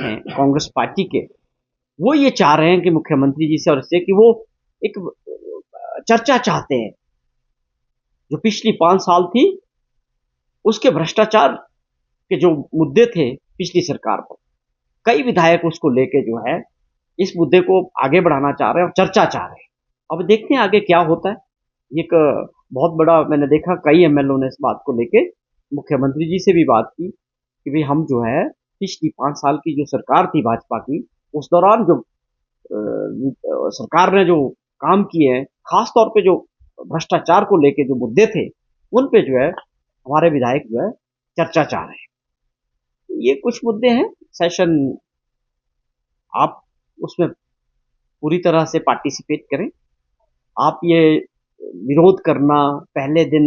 हैं कांग्रेस पार्टी के, वो ये चाह रहे हैं कि मुख्यमंत्री जी से और इससे कि वो एक चर्चा चाहते हैं जो पिछली 5 साल थी उसके भ्रष्टाचार के जो मुद्दे थे पिछली सरकार पर। कई विधायक उसको लेके जो है इस मुद्दे को आगे बढ़ाना चाह रहे हैं और चर्चा चाह रहे हैं। अब देखते हैं आगे क्या होता है। एक बहुत बड़ा मैंने देखा कई एमएलओ ने इस बात को लेके मुख्यमंत्री जी से भी बात की कि भाई हम जो है पिछली 5 साल की जो सरकार थी भाजपा की, उस दौरान जो सरकार ने जो काम किए हैं, खास तौर पे जो भ्रष्टाचार को लेके जो मुद्दे थे, उन पे जो है हमारे विधायक जो है चर्चा चाह रहे हैं। ये कुछ मुद्दे हैं। सेशन आप उसमें पूरी तरह से पार्टिसिपेट करें। आप ये विरोध करना पहले दिन,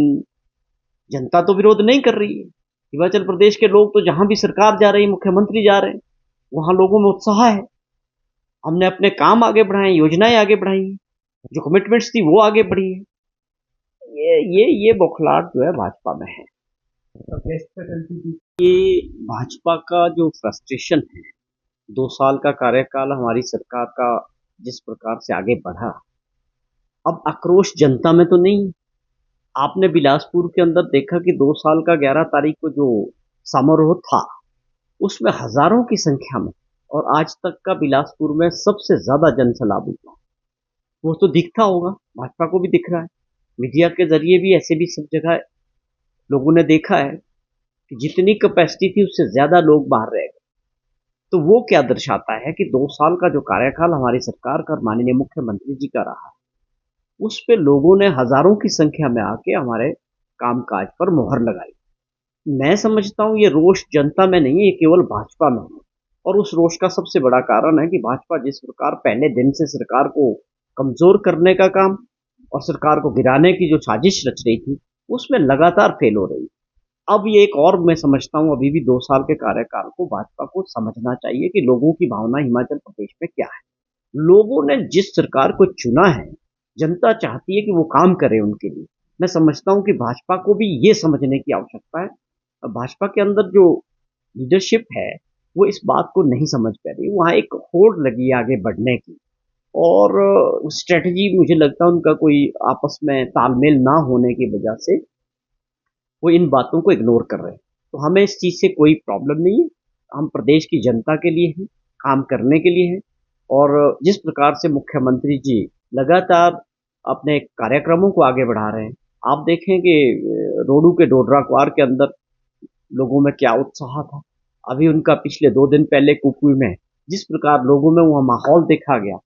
जनता तो विरोध नहीं कर रही है। हिमाचल प्रदेश के लोग तो जहां भी सरकार जा रही, मुख्यमंत्री जा रहे हैं, वहां लोगों में उत्साह है। हमने अपने काम आगे बढ़ाए, योजनाएं आगे बढ़ाई, जो कमिटमेंट्स थी वो आगे बढ़ी है। ये बौखलाहट जो है भाजपा में है। ये भाजपा का जो फ्रस्ट्रेशन है, 2 साल का कार्यकाल हमारी सरकार का जिस प्रकार से आगे बढ़ा, अब आक्रोश जनता में तो नहीं। आपने बिलासपुर के अंदर देखा कि 2 साल का 11 तारीख को जो समारोह था उसमें हजारों की संख्या में, और आज तक का बिलासपुर में सबसे ज्यादा जन सैलाब हुआ। वो तो दिखता होगा, भाजपा को भी दिख रहा है, मीडिया के जरिए भी, ऐसे भी सब जगह लोगों ने देखा है कि जितनी कैपेसिटी थी उससे ज्यादा लोग बाहर रह गए। तो वो क्या दर्शाता है कि 2 साल का जो कार्यकाल हमारी सरकार का और माननीय मुख्यमंत्री जी का रहा, उस पे लोगों ने हजारों की संख्या में आके हमारे कामकाज पर मोहर लगाई। मैं समझता हूं ये रोष जनता में नहीं है, ये केवल भाजपा में है। और उस रोष का सबसे बड़ा कारण है कि भाजपा जिस प्रकार पहले दिन से सरकार को कमजोर करने का काम और सरकार को गिराने की जो साजिश रच रही थी, उसमें लगातार फेल हो रही। अब ये एक और मैं समझता हूं अभी भी 2 साल के कार्यकाल को भाजपा को समझना चाहिए कि लोगों की भावना हिमाचल प्रदेश में क्या है। लोगों ने जिस सरकार को चुना है, जनता चाहती है कि वो काम करे उनके लिए। मैं समझता हूं कि भाजपा को भी ये समझने की आवश्यकता है। भाजपा के अंदर जो लीडरशिप है वो इस बात को नहीं समझ पा रही। वहां एक होड़ लगी है आगे बढ़ने की, और स्ट्रेटजी मुझे लगता है उनका कोई आपस में तालमेल ना होने की वजह से वो इन बातों को इग्नोर कर रहे हैं। तो हमें इस चीज से कोई प्रॉब्लम नहीं है। हम प्रदेश की जनता के लिए हैं, काम करने के लिए हैं। और जिस प्रकार से मुख्यमंत्री जी लगातार अपने कार्यक्रमों को आगे बढ़ा रहे हैं, आप देखें कि रोडू के डोडरा क्वार के अंदर लोगों में क्या उत्साह था। अभी उनका पिछले 2 दिन पहले कुकुई में जिस प्रकार लोगों में वह माहौल देखा गया,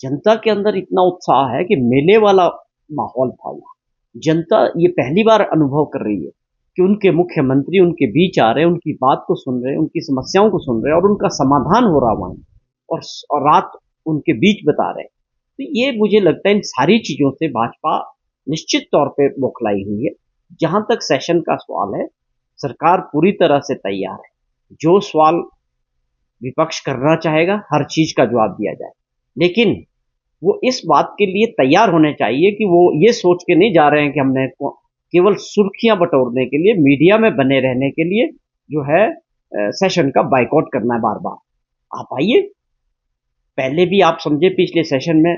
जनता के अंदर इतना उत्साह है कि मेले वाला माहौल था वहाँ। जनता ये पहली बार अनुभव कर रही है कि उनके मुख्यमंत्री उनके बीच आ रहे हैं, उनकी बात को सुन रहे हैं, उनकी समस्याओं को सुन रहे हैं और उनका समाधान हो रहा वहां, और रात उनके बीच बता रहे हैं। तो ये मुझे लगता है इन सारी चीजों से भाजपा निश्चित तौर पे बौखलाई हुई है। जहां तक सेशन का सवाल है, सरकार पूरी तरह से तैयार है। जो सवाल विपक्ष करना चाहेगा हर चीज का जवाब दिया जाए, लेकिन वो इस बात के लिए तैयार होने चाहिए कि वो ये सोच के नहीं जा रहे हैं कि हमने केवल सुर्खियां बटोरने के लिए, मीडिया में बने रहने के लिए जो है सेशन का बाइकआउट करना है बार बार। आप आइए, पहले भी आप समझे पिछले सेशन में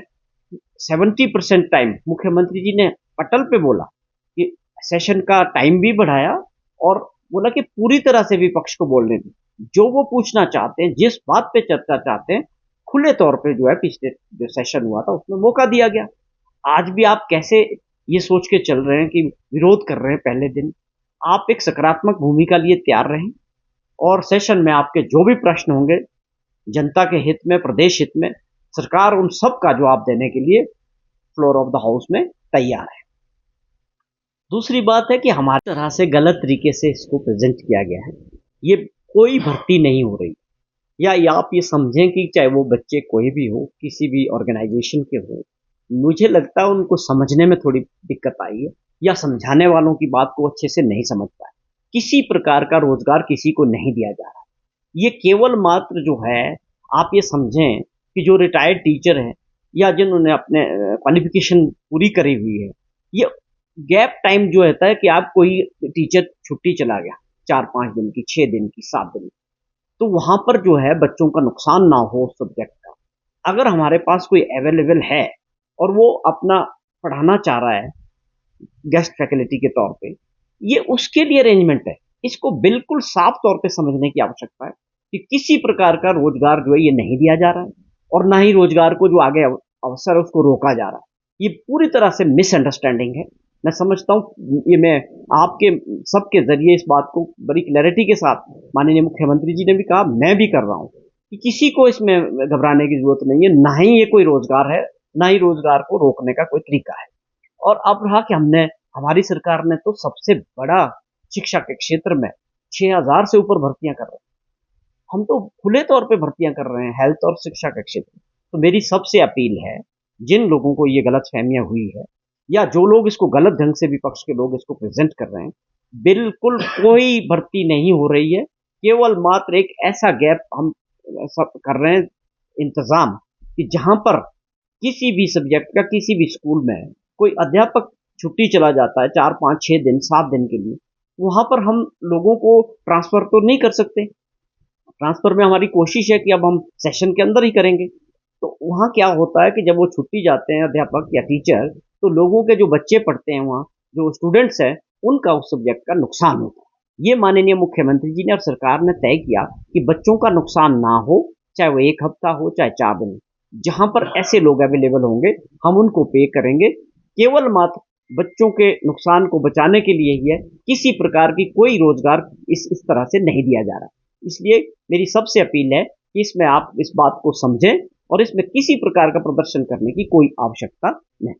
70% टाइम मुख्यमंत्री जी ने पटल पे बोला कि सेशन का टाइम भी बढ़ाया और बोला कि पूरी तरह से विपक्ष को बोलने दें, जो वो पूछना चाहते हैं, जिस बात पे चर्चा चाहते हैं, खुले तौर पे जो है पिछले जो सेशन हुआ था उसमें मौका दिया गया। आज भी आप कैसे ये सोच के चल रहे हैं कि विरोध कर रहे हैं पहले दिन? आप एक सकारात्मक भूमिका लिए तैयार रहें और सेशन में आपके जो भी प्रश्न होंगे जनता के हित में, प्रदेश हित में, सरकार उन सब का जवाब देने के लिए फ्लोर ऑफ द हाउस में तैयार है। दूसरी बात है कि हमारी तरह से गलत तरीके से इसको प्रेजेंट किया गया है। ये कोई भर्ती नहीं हो रही, या आप ये समझें कि चाहे वो बच्चे कोई भी हो, किसी भी ऑर्गेनाइजेशन के हो, मुझे लगता है उनको समझने में थोड़ी दिक्कत आई है, या समझाने वालों की बात को अच्छे से नहीं समझ पाए। किसी प्रकार का रोजगार किसी को नहीं दिया जा रहा। ये केवल मात्र जो है, आप ये समझें कि जो रिटायर्ड टीचर है या जिन्होंने अपने क्वालिफिकेशन पूरी करी हुई है, ये गैप टाइम जो रहता है कि आप कोई टीचर छुट्टी चला गया 4-5 दिन की, 6 दिन की, 7 दिन की, तो वहां पर जो है बच्चों का नुकसान ना हो उस सब्जेक्ट का। अगर हमारे पास कोई अवेलेबल है और वो अपना पढ़ाना चाह रहा है गेस्ट फैकल्टी के तौर पे, ये उसके लिए अरेंजमेंट है। इसको बिल्कुल साफ तौर पे समझने की आवश्यकता है कि किसी प्रकार का रोजगार जो है ये नहीं दिया जा रहा है, और ना ही रोजगार को जो आगे अवसर है उसको रोका जा रहा है। ये पूरी तरह से मिसअंडरस्टैंडिंग है। मैं समझता हूँ ये मैं आपके सबके जरिए इस बात को बड़ी क्लैरिटी के साथ माननीय मुख्यमंत्री जी ने भी कहा, मैं भी कर रहा हूँ कि किसी को इसमें घबराने की जरूरत नहीं है, ना ही ये कोई रोजगार है, ना ही रोजगार को रोकने का कोई तरीका है। और अब रहा कि हमारी सरकार ने तो सबसे बड़ा शिक्षा के क्षेत्र में 6,000 से ऊपर भर्तियां कर रहे हैं। हम तो खुले तौर पे भर्तियां कर रहे हैं हेल्थ और शिक्षा के क्षेत्र में। तो मेरी सबसे अपील है, जिन लोगों को ये गलत फहमियां हुई है या जो लोग इसको गलत ढंग से विपक्ष के लोग इसको प्रेजेंट कर रहे हैं, बिल्कुल कोई भर्ती नहीं हो रही है। केवल मात्र एक ऐसा गैप हम सब कर रहे हैं इंतजाम कि जहां पर किसी भी सब्जेक्ट का किसी भी स्कूल में कोई अध्यापक छुट्टी चला जाता है 4, 5, 6 दिन 7 दिन के लिए, वहां पर हम लोगों को ट्रांसफर तो नहीं कर सकते। ट्रांसफर में हमारी कोशिश है कि अब हम सेशन के अंदर ही करेंगे। तो वहाँ क्या होता है कि जब वो छुट्टी जाते हैं अध्यापक या टीचर, तो लोगों के जो बच्चे पढ़ते हैं वहाँ, जो स्टूडेंट्स हैं, उनका उस सब्जेक्ट का नुकसान होता है। ये माननीय मुख्यमंत्री जी ने और सरकार ने तय किया कि बच्चों का नुकसान ना हो, चाहे वो 1 हफ्ता हो चाहे 4 दिन। जहां पर ऐसे लोग अवेलेबल होंगे हम उनको पे करेंगे, केवल मात्र बच्चों के नुकसान को बचाने के लिए ही है। किसी प्रकार की कोई रोजगार इस तरह से नहीं दिया जा रहा। इसलिए मेरी सबसे अपील है कि इसमें आप इस बात को समझें और इसमें किसी प्रकार का प्रदर्शन करने की कोई आवश्यकता नहीं।